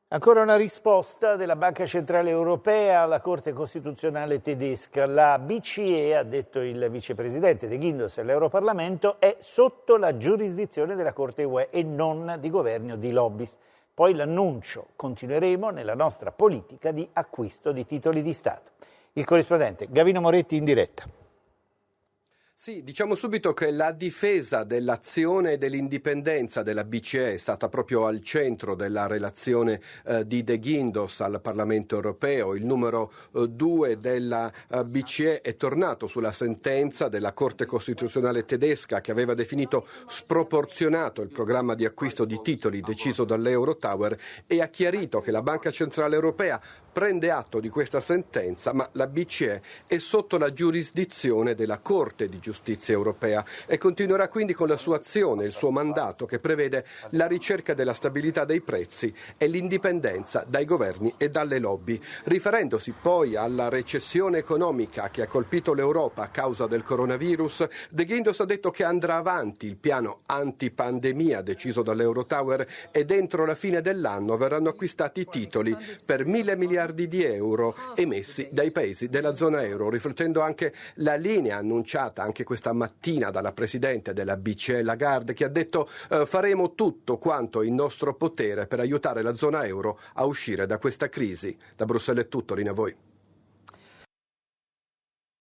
Ancora una risposta della Banca Centrale Europea alla Corte Costituzionale tedesca. La BCE, ha detto il vicepresidente De Guindos all'Europarlamento, è sotto la giurisdizione della Corte UE e non di governi o di lobbies. Poi l'annuncio: continueremo nella nostra politica di acquisto di titoli di Stato. Il corrispondente Gavino Moretti in diretta. Sì, diciamo subito che la difesa dell'azione e dell'indipendenza della BCE è stata proprio al centro della relazione di De Guindos al Parlamento europeo. Il numero 2 della BCE è tornato sulla sentenza della Corte Costituzionale tedesca che aveva definito sproporzionato il programma di acquisto di titoli deciso dall'Eurotower e ha chiarito che la Banca Centrale Europea prende atto di questa sentenza, ma la BCE è sotto la giurisdizione della Corte di Giustizia Europea e continuerà quindi con la sua azione, il suo mandato che prevede la ricerca della stabilità dei prezzi e l'indipendenza dai governi e dalle lobby. Riferendosi poi alla recessione economica che ha colpito l'Europa a causa del coronavirus, De Guindos ha detto che andrà avanti il piano antipandemia deciso dall'Eurotower e dentro la fine dell'anno verranno acquistati titoli per 1.000 miliardi di euro emessi dai paesi della zona euro, riflettendo anche la linea annunciata anche questa mattina dalla Presidente della BCE Lagarde, che ha detto faremo tutto quanto in nostro potere per aiutare la zona euro a uscire da questa crisi. Da Bruxelles è tutto, linea a voi.